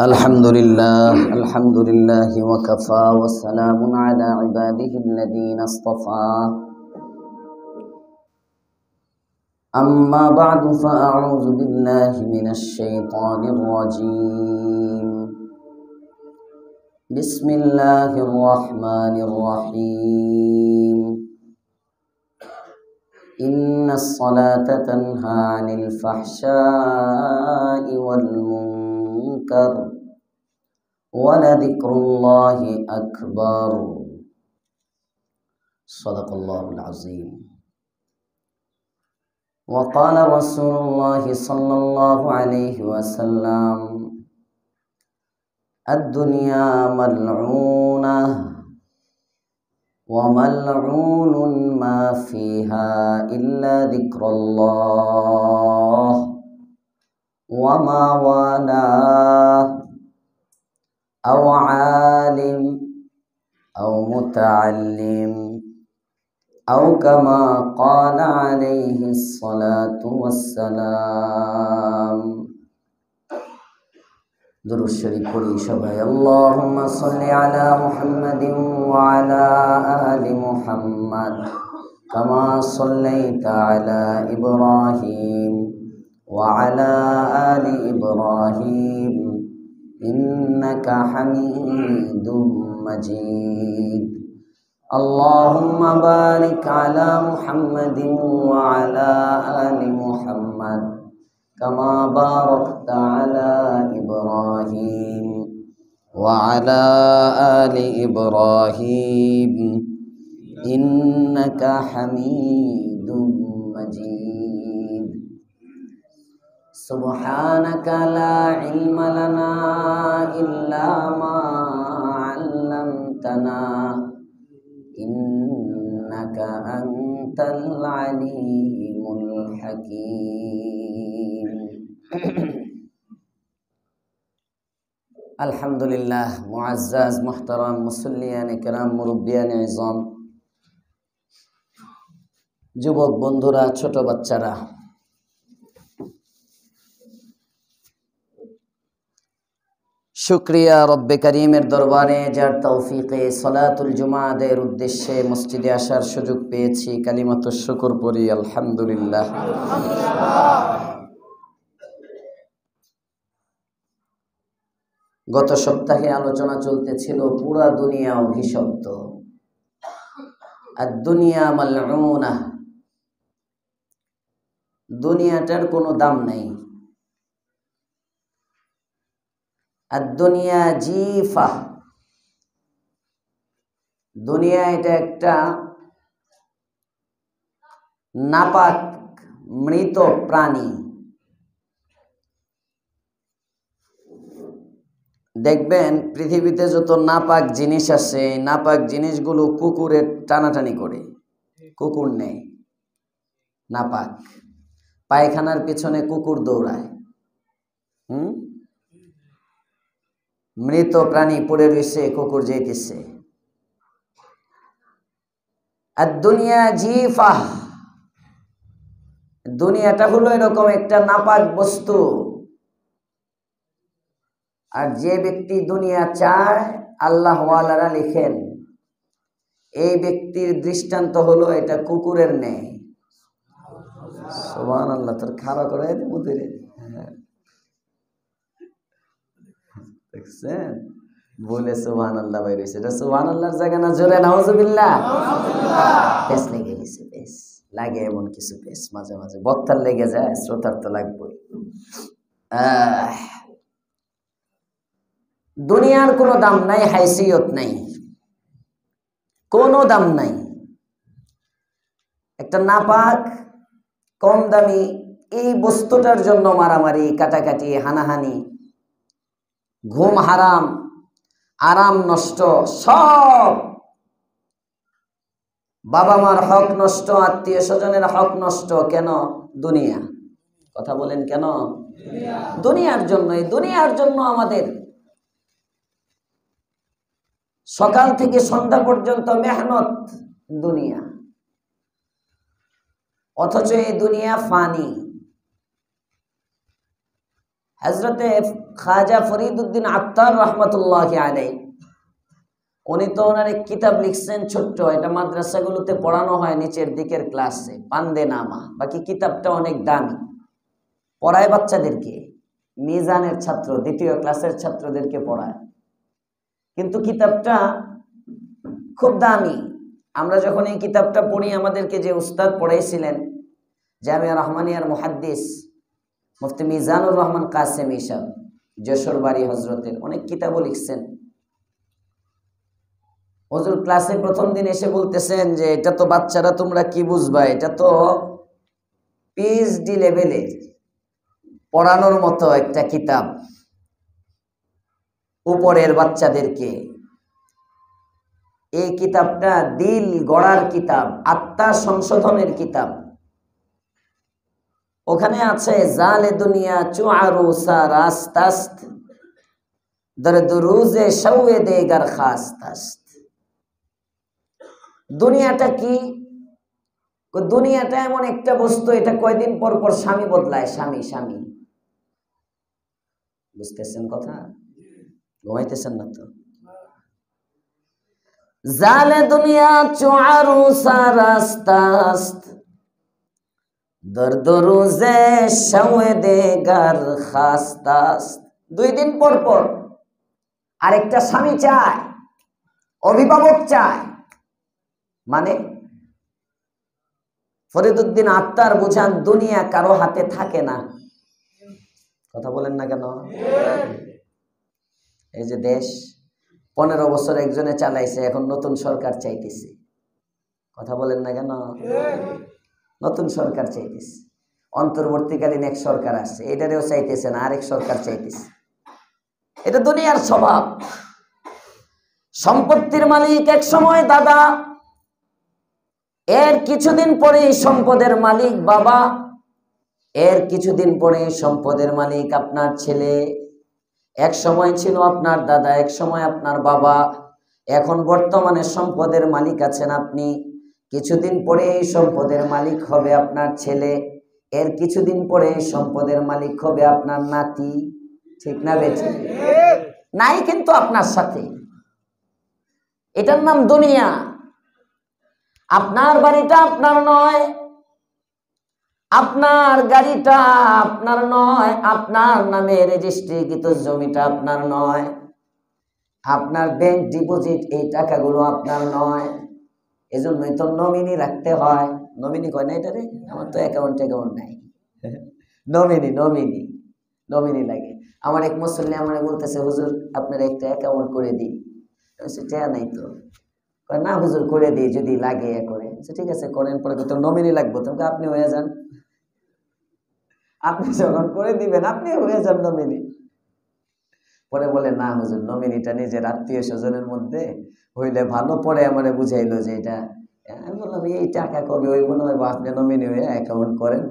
আলহামদুলিল্লাহ ওয়া কাফা ওয়া সালামুন আলা ইবাদিহিল্লাযীনা ইসতাফা আম্মা বা'দু ফাআউযু বিল্লাহি মিনাশ শাইতানির রাজীম বিসমিল্লাহির রাহমানির রাহিম ইন্নাস সালাতা তানহা আনিল ফাহশাই ওয়াল মুনকার ওয়ালাযিকরুল্লাহি আকবার সাদাকাল্লাহুল আযীম ওয়া ক্বালা রাসূলুল্লাহি সাল্লাল্লাহু আলাইহি ওয়াসাল্লাম আদ-দুনিয়া মালউনাহ ওয়া মালউনুন মা ফিহা ইল্লা যিকরুল্লাহ ওয়া মা ওয়ালাহ আও আলিম আও মুতাআল্লিম আও কামা ক্বালা আলাইহিস সালাতু ওয়াস সালাম। দুরূদ শরীফ পড়ি সবাই। আল্লাহুম্মা সাল্লি আলা মুহাম্মাদিন ওয়া আলা আলি মুহাম্মাদ কামা সাল্লাইতা আলা ইব্রাহিম ওয়া আলা আলি ইব্রাহিম ইন্নাকা হামিদুম মাজিদ। আল্লাহুম্মা বারিক আলা মুহাম্মাদিন ওয়া আলা আলি মুহাম্মাদ কামা বারাকতা আলা ইব্রাহিম ওয়া আলা আলি ইব্রাহিম ইন্নাকা হামিদুম মাজিদ। সুবহানাকা লা ইলমা লানা ইল্লা মা 'আল্লামতানা ইন্নাকা আনতাল আলিমুল হাকীম। আলহামদুলিল্লাহ। মুআজ্জাজ মুহতারাম মুসল্লিয়ানে কেরাম, মুরব্বিয়ানে ইজম, যুবক বন্ধুরা, ছোট বাচ্চারা, শুকরিয়া রব্বে করিমের দরবারে যার তৌফিকে সালাতুল জুমা আদায়ের উদ্দেশ্যে মসজিদে আসার সুযোগ পেয়েছি। কালিমাতুশ শুকর পড়ি আলহামদুলিল্লাহ। গত সপ্তাহে আলোচনা চলতেছিল পুরা দুনিয়া অভিশপ্ত, আর দুনিয়া মালউনা, দুনিয়াটার কোনো দাম নেই। আর দুনিয়া জিফা, দুনিয়া এটা একটা নাপাক মৃত প্রাণী। দেখবেন পৃথিবীতে যত নাপাক জিনিস আছে, নাপাক জিনিসগুলো কুকুরের টানাটানি করে, কুকুর নেই, নাপাক। পায়খানার পিছনে কুকুর দৌড়ায়, মৃত প্রাণী পড়ে রয়েছে, কুকুর যেতেছে। আর দুনিয়া জিফা, দুনিয়াটা হলো এরকম একটা নাপাক বস্তু। আর যে ব্যক্তি দুনিয়া চায়, আল্লাহ ওয়ালারা লিখেন এই ব্যক্তির দৃষ্টান্ত হলো এটা কুকুরের ন্যায়। সুবহানাল্লাহ। তোর খাড়া করে মুদিরে দেখছেন, বলে সুবহানাল্লাহ বাইরে হইছে। এটা সুবহানাল্লাহর জায়গা না, জোরে নাউজুবিল্লাহ। পেস লেগে গেছে, পেস লাগে, এমন কিছু পেস মাঝে মাঝে বক্তার লেগে যায়, শ্রোতার তো লাগবেই। দুনিয়ার কোনো দাম নাই, হাইসিয়ত নাই, কোনো দাম নাই। একটা নাপাক কম দামি এই বস্তুটার জন্য মারামারি, কাটাকাটি, হানাহানি, ঘুম হারাম, আরাম নষ্ট, সব বাবা মার হক নষ্ট, আত্মীয় স্বজনের হক নষ্ট। কেন? দুনিয়া। কথা বলেন কেন? দুনিয়ার জন্য। এই দুনিয়ার জন্য আমাদের সকাল থেকে সন্ধ্যা পর্যন্ত মেহনত। দুনিয়া অথচ এই দুনিয়া ফানি। হযরতে খাজা ফরিদউদ্দিন আত্তার রহমতুল্লাহি আলাইহি উনি তো ওনার এক কিতাব লিখছেন ছোট্ট, এটা মাদ্রাসাগুলোতে পড়ানো হয় নিচের দিকের ক্লাসে, পান্দে নামা। বাকি কিতাবটা অনেক দামি, পড়ায় বাচ্চাদেরকে, মিজানের ছাত্র, দ্বিতীয় ক্লাসের ছাত্রদেরকে পড়ায়। কিন্তু কিতাবটা খুব দামি। আমরা যখন এই কিতাবটা পড়ি, আমাদেরকে যে উস্তাদ পড়াইছিলেন জামিয়া রহমানিয়ার মুহাদ্দিস মুফতি মিজানুর রহমান কাসেমি সাহেব, যশোর বাড়ি হজরতের, অনেক কিতাবও লিখছেন। হুজুর ক্লাসে প্রথম দিন এসে বলতেছেন যে এটা তো বাচ্চারা তোমরা কি বুঝবা, এটা তো পিএইচডি লেভেলের পড়ানোর মতো একটা কিতাব, উপরের বাচ্চাদেরকে। এই কিতাবটা দিল গড়ার কিতাব, আত্মা সংশোধনের কিতাব। ওখানে আছে জালে দুনিয়া চুআরু সারাস্তাস্ত দর্দ রোজে শওয়ে দেগার খাস্তাস্ত। দুনিয়াটা কি? দুনিয়াটা এমন একটা বস্তু, এটা কয়দিন পর পর স্বামী বদলায়, স্বামী স্বামী। বুঝতেছেন কথা? ঘুমাইতেছেন না তো? জালে দুনিয়া চুআরু সারাস্তাস্ত দর্দ রোজে শওয়ে দেগার খাস্তাস্ত। 2 দিন পর পর আরেকটা স্বামী চায়, অভিভাবক চায়। মানে ফরিদউদ্দিন আত্তার বুঝান দুনিয়া কারো হাতে থাকে না। কথা বলেন না কেন? এই যে দেশ 15 বছর একজনে চালাইছে, এখন নতুন সরকার চাইতেছে। কথা বলেন না কেন? নতুন সরকার চাইতেছে। অন্তর্বর্তীকালীন এক সরকার আসছে, এটারেও চাইতেছে না, আরেক সরকার চাইতেছে। এটা দুনিয়ার স্বভাব। সম্পত্তির মালিক এক সময় দাদা, এর কিছুদিন পরে সম্পদের মালিক বাবা, এর কিছুদিন পরে সম্পদের মালিক আপনার ছেলে। এক সময় ছিল আপনার দাদা, এক সময় আপনার বাবা, এখন বর্তমানে সম্পদের মালিক আছেন আপনি। কিছুদিন পরে এই সম্পদের মালিক হবে আপনার ছেলে, এর কিছুদিন পরে এই সম্পদের মালিক হবে আপনার নাতি। ঠিক না বেঠিক? নাই কিন্তু আপনার সাথে। এটার নাম দুনিয়া। আপনার বাড়িটা আপনার নয়, আপনার গাড়িটা আপনার নয়, আপনার নামে রেজিস্ট্রিকৃত জমিটা আপনার নয়, আপনার ব্যাংক ডিপোজিট এই টাকাগুলো আপনার নয়। এজন্যই তো নমিনি রাখতে হয়। নমিনি কয় না এটারে? আমার তো অ্যাকাউন্ট নাই। নমিনি নমিনি নমিনি লাগে। আমার এক মুসল্লি আমার বলতেছে, হুজুর আপনার একটা অ্যাকাউন্ট করে দিই। সেটা নাই তো। না হুজুর করে দিই, যদি লাগে করে। ঠিক আছে করেন, পরে তো নমিনি লাগবে, তোমাকে আপনি হয়ে যান। আপনি যখন করে দিবেন আপনি হয়ে যান নমিনি। পরে বলে না হুজুর নমিনিটা নিজের আত্মীয় স্বজনের মধ্যে হইলে ভালো। পরে আমারে বুঝাইলো যে এটা। আমি বললাম এই টাকা কবে ওই মনে হয়, আপনি নমিনি হয়ে অ্যাকাউন্ট করেন,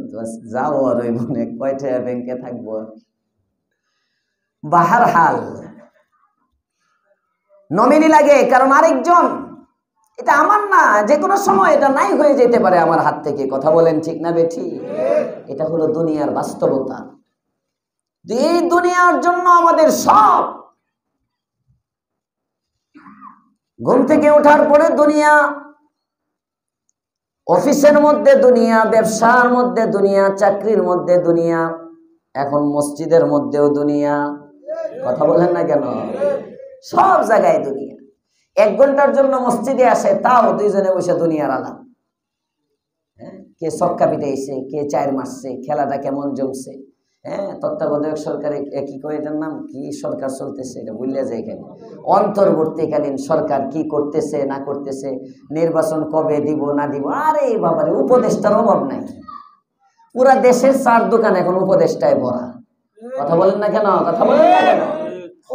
যাও আর ওই মনে কয়টা ব্যাংকে থাকবো। বাহার হাল নমিনি লাগে, কারণ আরেকজন, এটা আমার না, যে কোনো সময় এটা নাই হয়ে যেতে পারে আমার হাত থেকে। কথা বলেন ঠিক না বেঠি? এটা হলো দুনিয়ার বাস্তবতা। এই দুনিয়ার জন্য আমাদের সব, ঘুম থেকে ওঠার পরে দুনিয়া, অফিসের মধ্যে দুনিয়া, ব্যবসার মধ্যে দুনিয়া, চাকরির মধ্যে দুনিয়া, এখন মসজিদের মধ্যেও দুনিয়া। কথা বলেন না কেন? সব জায়গায় দুনিয়া। 1 ঘন্টার জন্য মসজিদে আসে, তাও 2 জনে বসে দুনিয়ার আলাপ। কে ছক্কা পিটাইছে, কে 4 মারছে, খেলাটা কেমন জমছে। তত্ত্বাবধায়ক সরকারে কি কয়, এটার নাম কি সরকার চলতেছে, এটা ভুলে যায় কেন। অন্তর্বর্তীকালীন সরকার কি করতেছে না করতেছে, নির্বাচন কবে দিব না দিব। আরে বাবারে, উপদেষ্টার অভাব নাই। পুরা দেশের 4 দোকান এখন উপদেষ্টায় ভরা। কথা বলেন না কেন? কথা বলেন না কেন?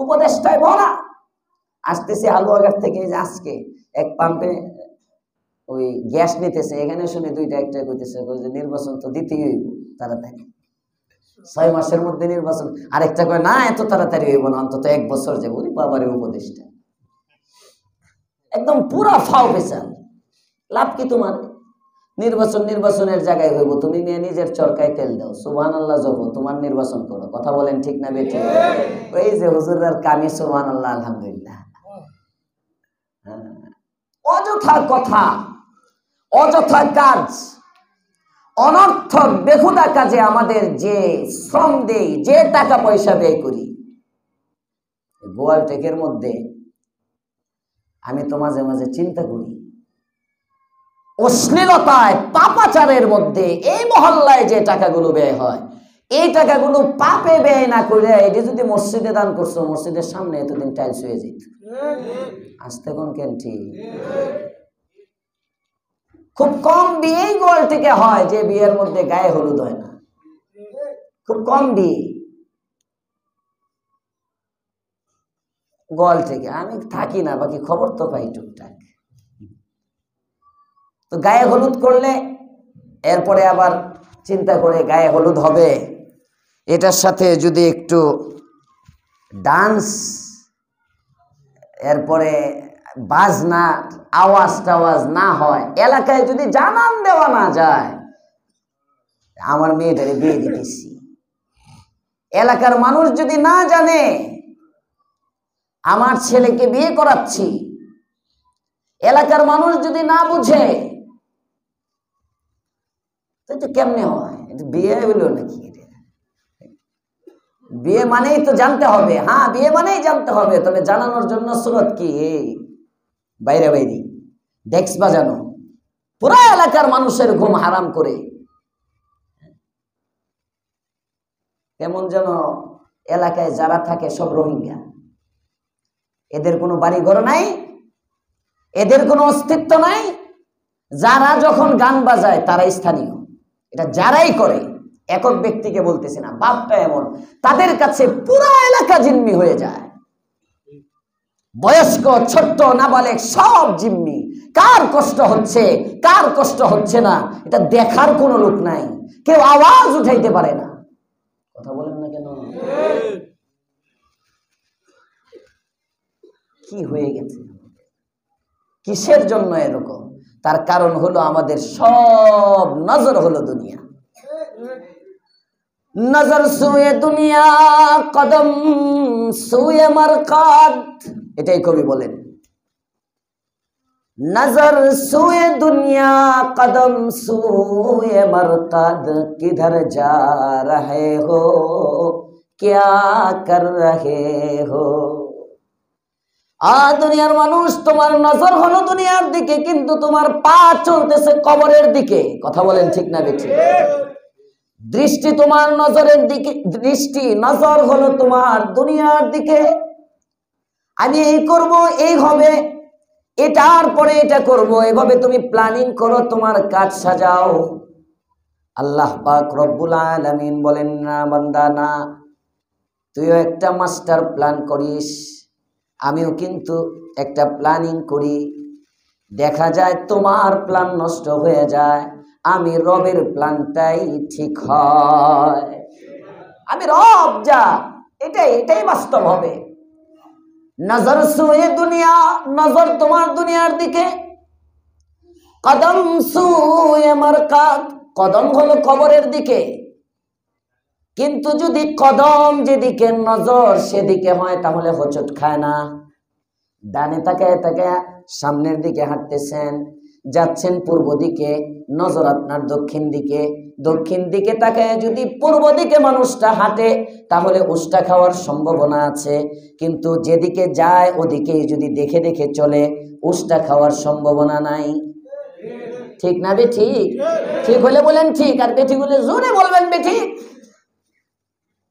উপদেষ্টায় ভরা। আসতেছে হালুয়াঘাট থেকে, যে আজকে এক পাম্পে ওই গ্যাস নিতেছে, এখানে শুনে 2টা একটা কইতেছে যে নির্বাচন তো দিতেই হইব তাড়াতাড়ি, 6 মাসের মধ্যে নির্বাচন। আরেকটা কয় না এত তাড়াতাড়ি হইব না, অন্তত 1 বছর যাবো। বাবারে উপদেষ্টা একদম পুরা ফাও পেছাল। লাভ কি তোমার? নির্বাচনের জায়গায় হইব, তুমি নিয়ে নিজের চরকায় তেল দাও, সুবহানাল্লাহ জপ, তোমার নির্বাচন করো। কথা বলেন ঠিক না বেঠিক? ওই যে হুজুররার কামি সুবহানাল্লাহ আলহামদুলিল্লাহ। অযথা কথা, অযথা কাজ, অনর্থক বেহুদা কাজে আমাদের যে শ্রম দেই, যে টাকা পয়সা ব্যয় করি, গোয়াল টেকের মধ্যে আমি তো মাঝে মাঝে চিন্তা করি, অশ্লীলতায় পাপাচারের মধ্যে এই মহল্লায় যে টাকাগুলো ব্যয় হয়, এই টাকাগুলো পাপে ব্যয় না করে এটি যদি মসজিদে দান করছো, মসজিদের সামনে এতদিন টাইলস হয়ে যেত। আসতে কোন কেন ঠিক? খুব কম বিয়েই গোয়াল থেকে হয় যে বিয়ের মধ্যে গায়ে হলুদ হয় না, খুব কম বিয়ে গোয়াল থেকে। আমি থাকি না, বাকি খবর তো পাই টুকটাক। তো গায়ে হলুদ করলে এরপরে আবার চিন্তা করে গায়ে হলুদ হবে, এটার সাথে যদি একটু ডান্স, এরপরে বাজনা, আওয়াজ টাওয়াজ না হয়, এলাকায় যদি জানান দেওয়া না যায় আমার মেয়েটারে বিয়ে দিতেছি, এলাকার মানুষ যদি না জানে আমার ছেলেকে বিয়ে করাচ্ছি, এলাকার মানুষ যদি না বুঝে, তো কেমনে হয়? বিয়ে হইলো নাকি? বিয়ে মানেই তো জানতে হবে। হ্যাঁ, বিয়ে মানেই জানতে হবে, তবে জানানোর জন্য সুরত কি? বাইরে বাইরে ডেক্স বাজানো, পুরো এলাকার মানুষের ঘুম হারাম করে, কেমন যেন এলাকায় যারা থাকে সব রোহিঙ্গা, এদের কোনো বাড়ি ঘর নাই, এদের কোনো অস্তিত্ব নাই। যারা যখন গান বাজায় তারা স্থানীয়, এটা যারাই করে, একক ব্যক্তিকে বলতেছে না, বাপটা এমন, তাদের কাছে পুরো এলাকা জিম্মি হয়ে যায়। বয়স্ক, ছোট্ট, নাবালেগ সব জিম্মি। কার কষ্ট হচ্ছে, কার কষ্ট হচ্ছে না, এটা দেখার কোনো লোক নাই, কেউ আওয়াজ উঠাইতে পারে না। কথা বলেন না কেন? কি হয়ে গেছে? কিসের জন্য এরকম? তার কারণ হলো আমাদের সব নজর হলো দুনিয়া। নজর সুয়ে দুনিয়া, কদম সুয়ে মারকাদ, এটাই কবি বলেন। নজর সুয়ে দুনিয়া, কদম সুয়ে মারকাদ, কিধর যা রহে হো, ক্যা কর রহে হো। দুনিয়ার মানুষ, তোমার নজর হলো দুনিয়ার দিকে, কিন্তু তোমার পা চলতেছে কবরের দিকে। কথা বলেন ঠিক না বেঠিক? দৃষ্টি তোমার নজরের দিকে, দৃষ্টি নজর হলো তোমার দুনিয়ার দিকে। আমি এই করব, এই হবে, এটার পরে এটা করব, এভাবে তুমি প্ল্যানিং করো, তোমার কাজ সাজাও। আল্লাহ পাক রব্বুল আলামিন বলেন, না বান্দা না, তুইও একটা মাস্টার প্ল্যান করিস, আমিও কিন্তু একটা প্ল্যানিং করি। দেখা যায় তোমার প্ল্যান নষ্ট হয়ে যায়, আমি রবের প্ল্যানটাই ঠিক হয়। আমি রব যা, এটাই বাস্তব হবে। নজর সুয়ে দুনিয়া, নজর তোমার দুনিয়ার দিকে, কদম সুয়ে মারকাদ, কদম হলো কবরের দিকে। কিন্তু যদি কদম যেদিকে, নজর সেদিকে হয়, তাহলে হোঁচট খায় না। ডানে তাকায় তাকায় সামনের দিকে হাঁটতেছেন, যাচ্ছেন পূর্ব দিকে, নজর আপনার দক্ষিণ দিকে। দক্ষিণ দিকে তাকায় যদি পূর্ব দিকে মানুষটা হাঁটে, তাহলে উষ্টা খাওয়ার সম্ভাবনা আছে। কিন্তু যেদিকে যায় ওদিকেই যদি দেখে দেখে চলে, উষ্টা খাওয়ার সম্ভাবনা নাই। ঠিক না বেঠিক? ঠিক হলে বলেন ঠিক, আর বেঠিক হলে জোরে বলবেন বেঠিক।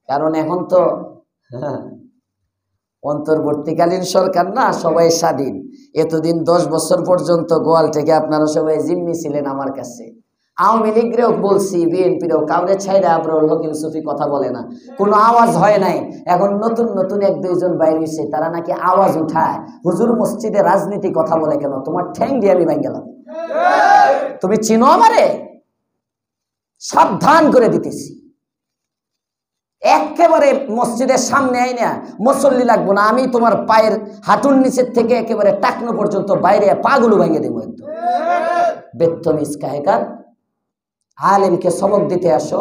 কারণ এখন তো অন্তর্বর্তীকালীন সরকার না, সবাই স্বাধীন। এতদিন 10 বছর পর্যন্ত গোয়াল থেকে আপনারা সবাই জিম্মি ছিলেন আমার কাছে। আওয়ামী লীগরেও বলছি, বিএনপিরেও, কাউরে ছাইরা আবরুল হক ইউসুফি কথা বলে না, কোনো আওয়াজ হয় নাই। এখন নতুন নতুন 1-2 জন বাইরে এসে তারা নাকি আওয়াজ উঠায়, হুজুর মসজিদে রাজনীতি কথা বলে কেন? তোমার ঠ্যাং দিয়ে আমি ভাঙ গেলাম। তুমি চিনো আমারে? সাবধান করে দিতেছি। একেবারে মসজিদের সামনে আই না, মুসল্লি লাগবো না, আমি তোমার পায়ের হাঁটুর নিচের থেকে একেবারে টাকনো পর্যন্ত বাইরে পাগুলো ভেঙে দেবো একদম। বেত্তমিজ কাহেকার, আলেমকে সবক দিতে আসো,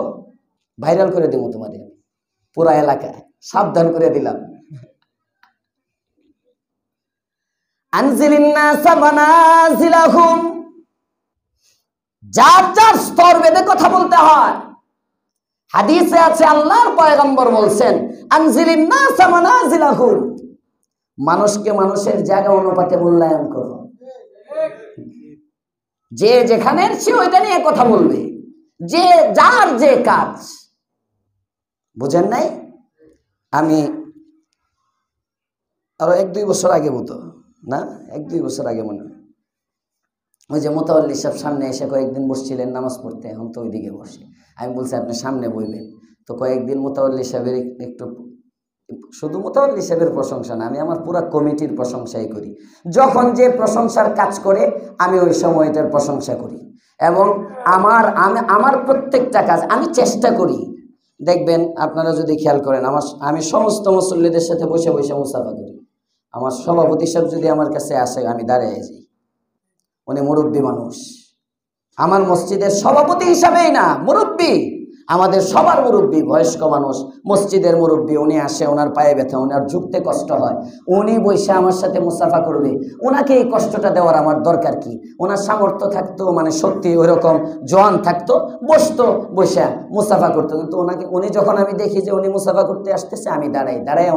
ভাইরাল করে দেবো তোমাদের পুরা এলাকায়, সাবধান করে দিলাম। আনজিলিন নাসা মানাজিলাহুম, যার যার স্তর ভেদে কথা বলতে হয়। হাদিসে আছে আল্লাহর পয়গম্বর বলছেন আনজিলিন নাসা মানাজিলাহুম, মানুষকে মানুষের জায়গা অনুপাতে মূল্যায়ন করো। যে যেখানে সে ওইটা নিয়ে কথা বলবে, যে যার যে কাজ। বুঝেন নাই? আমি আরো 1-2 বছর আগে মতো না, 1-2 বছর আগে মনে হয়, ওই যে মোতাওয়াল্লি সাহেব সামনে এসে কয়েকদিন বসছিলেন নামাজ পড়তে, এখন তো ওইদিকে বসে। আমি বলছি আপনি সামনে বইবেন, তো কয়েকদিন মোতাওয়াল্লি সাহেবের একটু, শুধু মোতাওয়াল্লি সাহেবের প্রশংসা না, আমি আমার পুরা কমিটির প্রশংসাই করি। যখন যে প্রশংসার কাজ করে আমি ওই সময় এটার প্রশংসা করি, এবং আমার প্রত্যেকটা কাজ আমি চেষ্টা করি। দেখবেন আপনারা যদি খেয়াল করেন, আমি সমস্ত মুসল্লিদের সাথে বসে বসে মুসাফা করি। আমার সভাপতি সাহেব যদি আমার কাছে আসে আমি দাঁড়িয়ে যাই, উনি মুরব্বী মানুষ, আমার মসজিদের সভাপতি হিসাবেই না, মুরব্বী, আমাদের সবার মুরব্বী, বয়স্ক মানুষ, মসজিদের মুরব্বী, উনি আসে, ওনার পায়ে ব্যথা, ওনার ঝুঁকতে কষ্ট হয়, উনি বসে আমার সাথে মুসাফা করবে। ওনাকে এই কষ্টটা দেওয়ার আমার দরকার কি? ওনার সামর্থ্য থাকতো, মানে সত্যি ওইরকম জোয়ান থাকতো, বসতো, বসে মুসাফা করতো, কিন্তু উনি যখন আমি দেখি যে উনি মুসাফা করতে আসতেছে, আমি দাঁড়াই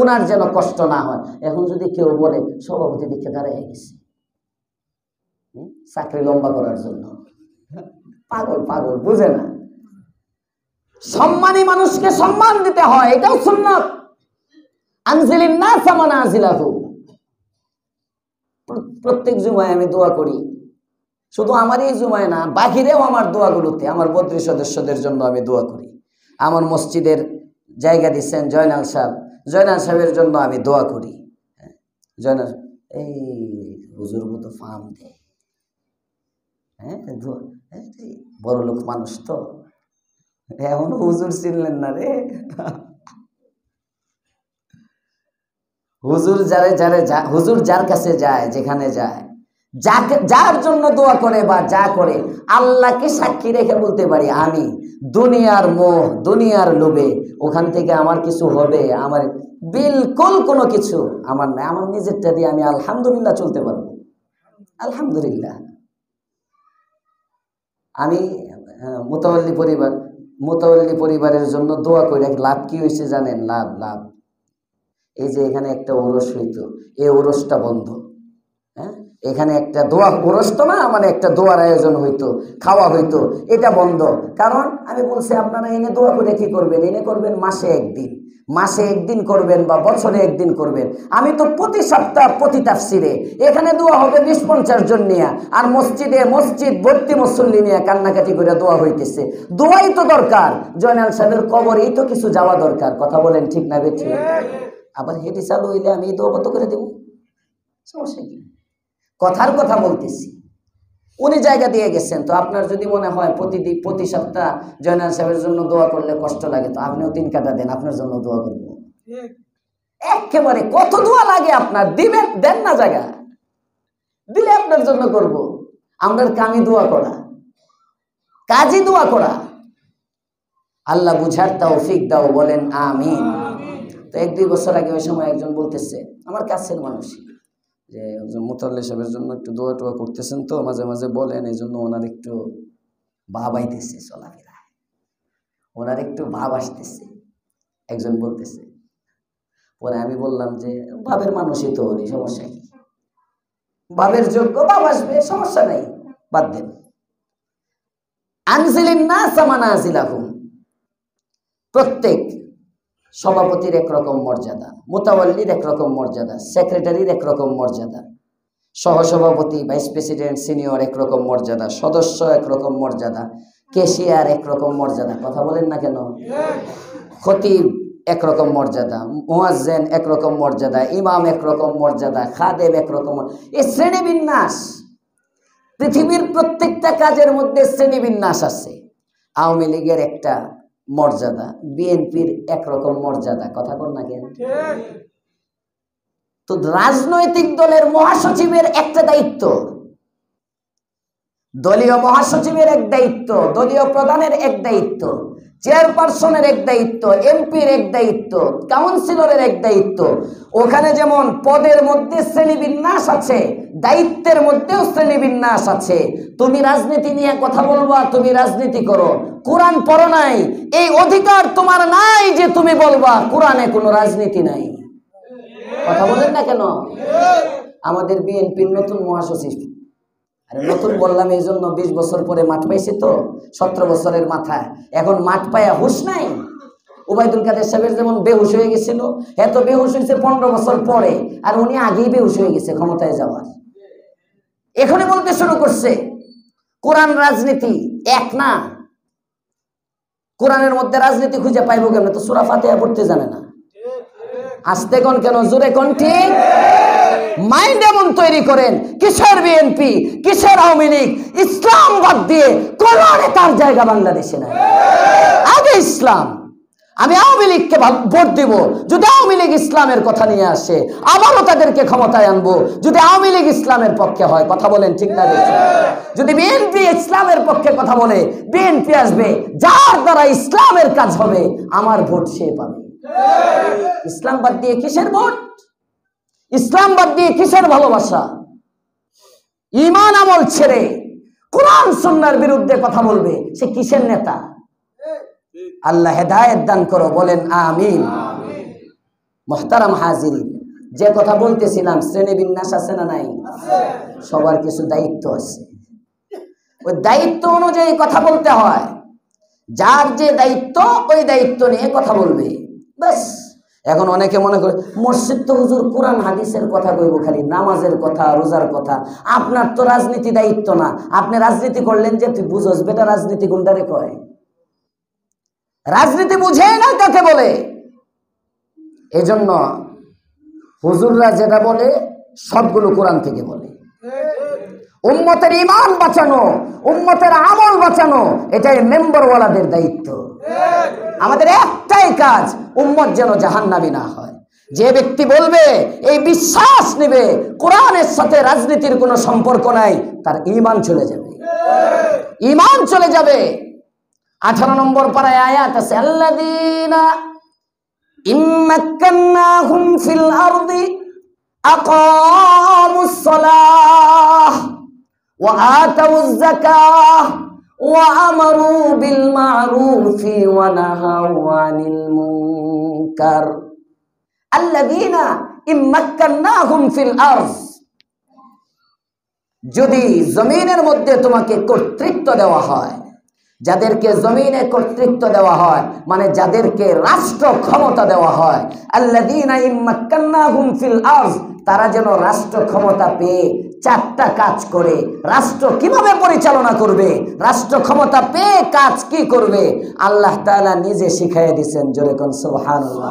ওনার যেন কষ্ট না হয়। এখন যদি কেউ বলে সভাপতি দিকে দাঁড়াই গেছে চাকরি লম্বা করার জন্য, পাগল বুঝে না। সম্মানী মানুষকে সম্মান দিতে হয়, এটাও সুন্নাত। আনজিলিন নাসা মানাজিলাহুম, প্রত্যেক জুমায় আমি দোয়া করি, শুধু আমার এই জুমায় না, বাহিরেও আমার দোয়াগুলোতে আমার বদ্রী সদস্যদের জন্য আমি দোয়া করি। আমার মসজিদের জায়গা দিচ্ছেন জয়নাল সাহেবের জন্য আমি দোয়া করি। জয়নাল এই হুজুর মতো ফার্ম দেয়, বড় লোক মানুষ তো, এখন হুজুর চিনলেন না রে। হুজুর যার কাছে যায়, যেখানে যায়, যার জন্য দোয়া করে বা যা করে, আল্লাহকে সাক্ষী রেখে বলতে পারি আমি দুনিয়ার মোহ, দুনিয়ার লোভে ওখান থেকে আমার কিছু হবে, আমার বিলকুল কোনো কিছু আমার নাই। আমার নিজেরটা দিয়ে আমি আলহামদুলিল্লাহ চলতে পারবো, আলহামদুলিল্লাহ। আমি মোতাওয়াল্লি পরিবারের জন্য দোয়া করে, লাভ কি হয়েছে জানেন? লাভ এই যে এখানে একটা ওরস হইতো, এই ওরসটা বন্ধ। এখানে একটা দোয়া, ওরস তো না, মানে একটা দোয়ার আয়োজন হইতো, খাওয়া হইতো, এটা বন্ধ। কারণ আমি বলছি আপনারা এনে দোয়া করে কি করবেন? এনে করবেন মাসে একদিন করবেন বা বছরে একদিন করবেন। আমি তো প্রতি সপ্তাহ প্রতি তাফসিরে এখানে দোয়া হবে 20-50 জন নিয়ে, আর মসজিদ ভর্তি মুসল্লি নিয়ে কান্নাকাটি করে দোয়া হইতেছে। দোয়াই তো দরকার, জয়নাল সাহেবের কবরেই তো কিছু যাওয়া দরকার। কথা বলেন ঠিক না বেঠিক? আবার হেঁটে চালু হইলে আমি এই দোয়া কত করে দেবো? সমস্যা কি? কথার কথা বলতেছি, উনি জায়গা দিয়ে গেছেন। তো আপনার যদি মনে হয় প্রতি সপ্তাহ জয়নাল সাহেবের জন্য দোয়া করলে কষ্ট লাগে, তো আপনিও 3 কাটা দেন, আপনার জন্য দোয়া করবো। একেবারে কত দোয়া লাগে আপনার, দিবেন, দেন না, জায়গা দিলে আপনার জন্য করব। আমরা কামি দোয়া করা, কাজী দোয়া করা। আল্লাহ বুঝার তৌফিক দাও, বলেন আমিন। তো 1-2 বছর আগে ওই সময় একজন বলতেছে, আমার কাছের মানুষ, যে মোতাওয়াল্লি সাহেবের জন্য একটু দোয়া টোয়া করতেছেন তো, মাঝে মাঝে বলেন, এই জন্য ওনার একটু ভাব আইতেছে, চলাফেরায় ওনার একটু ভাব আসতেছে, একজন বলতেছে। পরে আমি বললাম যে ভাবের মানুষই তো উনি, সমস্যা কি? ভাবের যোগ্য ভাব আসবে, সমস্যা নাই, বাদ দেন। আনজিলিন নাসা মানাজিলাহুম, প্রত্যেক সভাপতির একরকম মর্যাদা, মোতাওয়াল্লির একরকম মর্যাদা, সেক্রেটারির একরকম মর্যাদা, সহসভাপতি, ভাইস প্রেসিডেন্ট, সিনিয়র একরকম মর্যাদা, সদস্য একরকম মর্যাদা, ক্যাশিয়ার একরকম মর্যাদা। কথা বলেন না কেন? খতিব একরকম মর্যাদা, মুয়াজ্জিন একরকম মর্যাদা, ইমাম একরকম মর্যাদা, খাদেম একরকম। এই শ্রেণীবিন্যাস, পৃথিবীর প্রত্যেকটা কাজের মধ্যে শ্রেণীবিন্যাস আছে। আওয়ামী লীগের একটা মর্যাদা, বিএনপির একরকম মর্যাদা। কথা বল না কেন? তো রাজনৈতিক দলের মহাসচিবের একটা দায়িত্ব, দলীয় মহাসচিবের এক দায়িত্ব, দলীয় প্রধানের এক দায়িত্ব, চেয়ারপারসনের এক দায়িত্ব, এমপির এক দায়িত্ব, কাউন্সিলরের এক দায়িত্ব। ওখানে যেমন পদের মধ্যে শ্রেণীবিন্যাস আছে, দায়িত্বের মধ্যেও শ্রেণীবিন্যাস আছে। তুমি রাজনীতি নিয়ে কথা বলবা, তুমি রাজনীতি করো, কোরআন পড়ো নাই, এই অধিকার তোমার নাই যে তুমি বলবা কোরআনে কোনো রাজনীতি নাই। কথা বলেন না কেন? আমাদের বিএনপির নতুন মহাসচিব, আরে নতুন বললাম এই জন্য 20 বছর পরে মাঠ পাইছে তো, 17 বছরের মাথায় এখন মাঠ পায়া হুঁশ নাই। ওবায়দুল কাদের সাহেবের যেমন বেহুশ হয়ে গেছিল, এত বেহুশ হয়েছে 15 বছর পরে, আর উনি আগেই বেহুশ হয়ে গেছে ক্ষমতায় যাওয়ার। এখনই বলতে শুরু করছে কোরআন রাজনীতি এক না। কোরআনের মধ্যে রাজনীতি খুঁজে পাইবো কেমন? তো সূরা ফাতিহা পড়তে জানে না। আস্তে কোন কেন, জোরে কোন ঠিক। মাইন্ড এমন তৈরি করেন, কিসের বিএনপি, কিসের আওয়ামী লীগ, ইসলাম বাদ দিয়ে কোরআনে তার জায়গা বাংলাদেশে নাই। আগে ইসলাম। আমি আওয়ামী লীগকে ভোট দিব যদি আওয়ামী লীগ ইসলামের কথা নিয়ে আসে, আবারও তাদেরকে ক্ষমতায় আনবো যদি আওয়ামী লীগ ইসলামের পক্ষে হয়। কথা বলেন ঠিক না? যদি বিএনপি ইসলামের পক্ষে কথা বলে, বিএনপি আসবে, যার দ্বারা ইসলামের কাজ হবে, আমার ভোট সে পাবে। ইসলাম বাদ দিয়ে কিসের ভোট? ইসলাম বাদ দিয়ে কিসের ভালোবাসা? ঈমান আমল ছেড়ে কোরআন সুন্নাহর বিরুদ্ধে কথা বলবে, সে কিসের নেতা? আল্লাহ হেদায়েত দান করো, বলেন আমিন। মুহতারাম হাজিরিন, যে কথা বলতেছিলাম, শ্রেণী বিন্যাস আছে না নাই? সবার কিছু দায়িত্ব আছে। ওই দায়িত্ব অনুযায়ী কথা বলতে হয়। যার যে দায়িত্ব, ওই দায়িত্ব নিয়ে কথা বলবে, ব্যাস। এখন অনেকে মনে করে মসজিদ তো হুজুর কোরআন হাদিসের কথা কইব, খালি নামাজের কথা, রোজার কথা। আপনার তো রাজনীতি দায়িত্ব না। আপনি রাজনীতি করলেন যে তুই বুঝোস বেটা, রাজনীতি কোনটারে কয়? রাজনীতি বুঝে না কাকে বলে। এজন্য হুজুররা যেটা বলে সবগুলো কোরআন থেকে বলে। উম্মতের ঈমান বাঁচানো, উম্মতের আমল বাঁচানো, এটাই মেম্বারওয়ালাদের দায়িত্ব। আমাদের একটাই কাজ, উম্মত যেন জাহান্নামী না হয়। যে ব্যক্তি বলবে, এই বিশ্বাস নেবে কোরআনের সাথে রাজনীতির কোনো সম্পর্ক নাই, তার ঈমান চলে যাবে, ঈমান চলে যাবে। 18 নম্বর পারায় আয়াত আছে, আল্লাযীনা ইম্মাক্কান্নাহুম ফিল আরদি আকামুস সালাহ ওয়া আতাউয যাকাহ ওয়া আমারু বিল মা'রুফি ওয়া নাহাউ আনিল মুনকার। আল্লাযীনা ইম্মাক্কান্নাহুম ফিল আরদ, যদি জমিনের মধ্যে তোমাকে কর্তৃত্ব দেওয়া হয়, যাদেরকে জমিনে কর্তৃত্ব দেওয়া হয়, মানে যাদেরকে রাষ্ট্র ক্ষমতা দেওয়া হয়, আল্লাযীনা ইম্মাক্কান্নাহুম ফিল আরদ, তারা যেন রাষ্ট্র ক্ষমতা পেয়ে 4টা কাজ করে। রাষ্ট্র কিভাবে পরিচালনা করবে, রাষ্ট্র ক্ষমতা পেয়ে কাজ কি করবে, আল্লাহ তাআলা নিজে শিখাইয়া দিয়েছেন। জোরে কোন সুবহানাল্লাহ।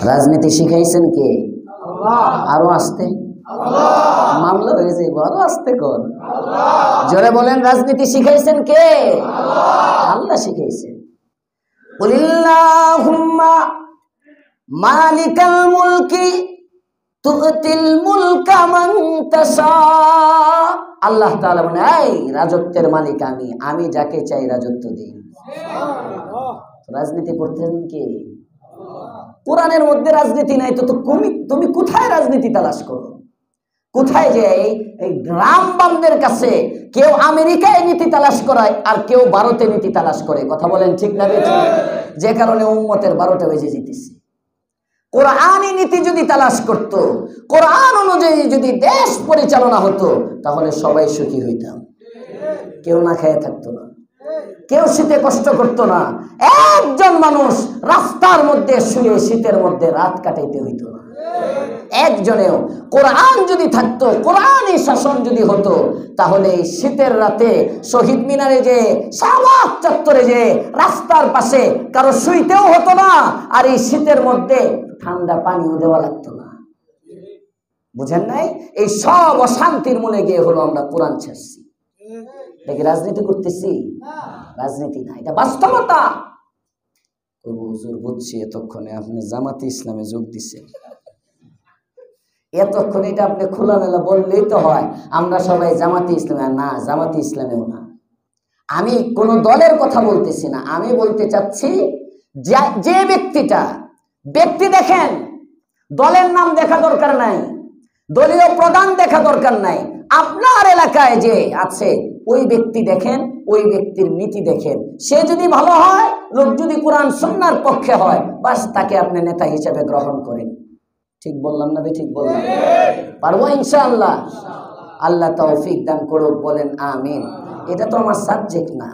রাজনীতি শিখাইছেন কে? আরো আসতে মামলা হয়ে যাইব, আরো আসতে কোন। জোরে বলেন, রাজনীতি শিখাইছেন কে? আল্লাহ শিখাইছেন। কুলিল্লাহুম্মা মালিকাল মুলকি তুতিল মুলকা মান তাশা। আল্লাহ তাআলা বলেন, এই রাজত্বের মালিক আমি, আমি যাকে চাই রাজত্ব দিই। রাজনীতি করতেন কে? কোরআনের মধ্যে রাজনীতি নাই তো তুমি কোথায় রাজনীতি তালাশ করো? কোথায় যে এই গ্রামবামদের কাছে কেউ আমেরিকায় নীতি তালাশ করায়, আর কেউ ভারতে নীতি তালাশ করে। কথা বলেন ঠিক না? যে কারণে উম্মতের 12টা বেজে যেতেছে। কোরআনই নীতি যদি তালাশ করত, কোরআন অনুযায়ী যদি দেশ পরিচালনা হতো, তাহলে সবাই সুখী হইতাম, কেউ না খেয়ে থাকতো না, কেউ শীতে কষ্ট করত না, একজন মানুষ রাস্তার মধ্যে শুয়ে শীতের মধ্যে রাত কাটাইতে হইতো না, একজনেও। কোরআন যদি থাকতো, কোরআনই শাসন যদি হতো, তাহলে এই শীতের রাতে শহীদ মিনারে যে, শাহবাগ চত্বরে যে, রাস্তার পাশে কারো শুইতেও হতো না, আর এই শীতের মধ্যে ঠান্ডা পানিও দেওয়া লাগতো না। বুঝেন নাই? এই সব অশান্তির মূলে গিয়ে হলো আমরা কোরআন ছাড়ছি। দেখি রাজনীতি করতেছি, রাজনীতি না, এটা বাস্তবতা। হুজুর বুঝছি, এতক্ষণে আপনি জামাতে ইসলামে যোগ দিচ্ছেন। এতক্ষণ এটা আপনি খোলামেলা বললেই তো হয় আমরা সবাই জামাতে ইসলামে, না জামাতে ইসলামেও না। আমি কোন দলের কথা বলতেছি না, আমি বলতে চাচ্ছি যে ব্যক্তি দেখেন, দলের নাম দেখা দরকার নাই, দলীয় প্রধান দেখা দরকার নাই, আপনার এলাকায় যে আছে ওই ব্যক্তি দেখেন, ওই ব্যক্তির নীতি দেখেন, সে যদি ভালো হয়, লোক যদি কোরআন সুন্নাহর পক্ষে হয়, বাস তাকে আপনি নেতা হিসেবে গ্রহণ করেন। ঠিক বললাম না? ঠিক বললাম? পারবো ইনশাআল্লাহ? আল্লাহ তৌফিক দান করুক, বলেন আমিন। এটা তো আমার সাবজেক্ট না,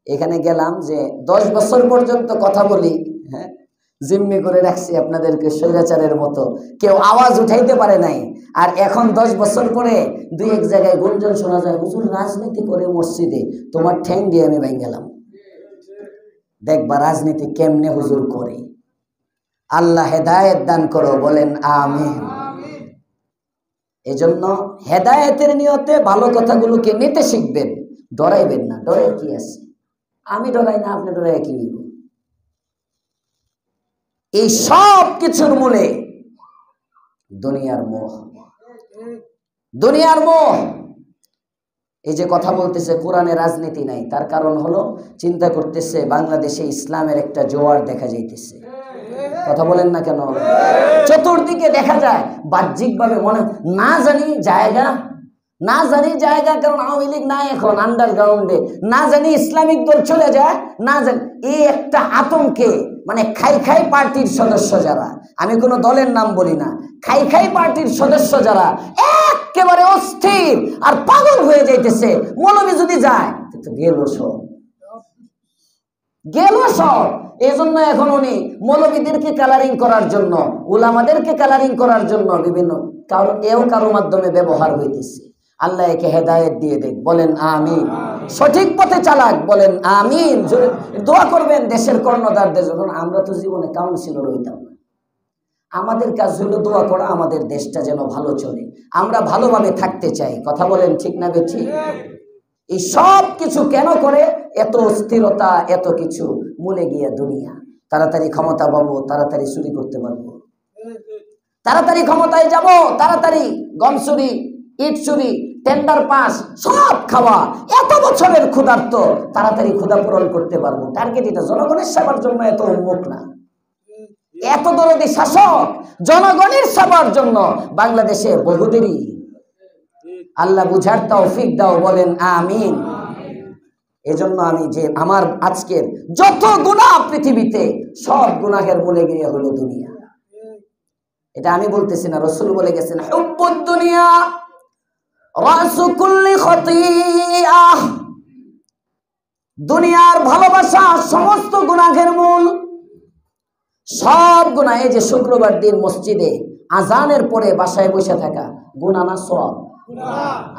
এখানে গেলাম যে 10 বছর পর্যন্ত কথা বলি, হ্যাঁ, জিম্মি করে রাখছি আপনাদেরকে স্বৈরাচারের মতো, কেউ আওয়াজ উঠাইতে পারে নাই। আর এখন 10 বছর পরে 2-1 জায়গায় গুঞ্জন শোনা যায়, হুজুর রাজনীতি করে মসজিদে, তোমার ঠ্যাং দিয়ে আমি বাইন গেলাম। দেখবা রাজনীতি কেমনে হুজুর করে। আল্লাহ হেদায়েত দান করো, বলেন আমিন। এজন্য হেদায়েতের নিয়তে ভালো কথাগুলোকে নিতে শিখবেন, ডরাইবেন না। ডরে কি আছে? আমি ডরাই না, আপনি ডরাই কি? এই সব কিছুর মূলে দুনিয়ার মোহ, দুনিয়ার মোহ। এই যে কথা বলতেছে কোরআনে রাজনীতি নাই, তার কারণ হলো চিন্তা করতেছে বাংলাদেশে ইসলামের একটা জোয়ার দেখা যাইতেছে। কথা বলেন না কেন? চতুর্দিকে দেখা যায়, বাহ্যিকভাবে মনে না জানি জায়গা, কারণ আওয়ামী লীগ নাই এখন আন্ডারগ্রাউন্ডে, না জানি ইসলামিক দল চলে যায়, না জানি এই একটা আতঙ্কে, মানে খাই পার্টির সদস্য যারা, আমি কোনো দলের নাম বলি না, খাই পার্টির সদস্য যারা একেবারে অস্থির আর পাগল হয়ে যাইতেছে। মৌলবী যদি যায় তো গেল সব। এই জন্য এখন উনি মৌলবীদেরকে কালারিং করার জন্য, উলামাদেরকে কালারিং করার জন্য বিভিন্ন কারো মাধ্যমে ব্যবহার হইতেছে। আল্লাহ একে হেদায়েত দিয়ে দেখ, বলেন আমিন। সঠিক পথে চালাক, বলেন আমিন। দোয়া করবেন দেশের কর্ণধারদের। যখন আমরা তো জীবনে কাউন্সিলর হইতাম না, আমাদের কাজ হলো দোয়া করা, আমাদের দেশটা যেন ভালো চলে, আমরা ভালোভাবে থাকতে চাই। কথা বলেন ঠিক না বেঠিক? এই সব কিছু কেন করে? এত অস্থিরতা, এত কিছু মূলে গিয়া দুনিয়া। তাড়াতাড়ি ক্ষমতা পাবো, তাড়াতাড়ি চুরি করতে পারবো, তাড়াতাড়ি ক্ষমতায় যাব, তাড়াতাড়ি গম চুরি, ইট চুরি, টেন্ডার পাস, সব খাওয়া, এত বছরের ক্ষুধার্ত, তাড়াতাড়ি ক্ষুধা পূরণ করতে পারবো। টার্গেট এটা, জনগণের সেবার জন্য এত উন্মুখ না, এত দরদি শাসক জনগণের সেবার জন্য বাংলাদেশে বহুদেরই। আল্লাহ বুঝার তৌফিক দাও, বলেন আমিন। এজন্য আমি যে আমার আজকের যত গুনাহ পৃথিবীতে, সব গুনাহের মূলে গিয়ে হলো দুনিয়া। এটা আমি বলতেছি না, রাসূল বলে গেছেন, হুব্বুদ দুনিয়া রাসু কুল্লি খতিআহ। দুনিয়ার ভালোবাসা সমস্ত গুনাহের মূল। সব গুনাহ, এই যে শুক্রবার দিন মসজিদে আজানের পরে বাসায় বসে থাকা, গুনাহ না সওয়াব?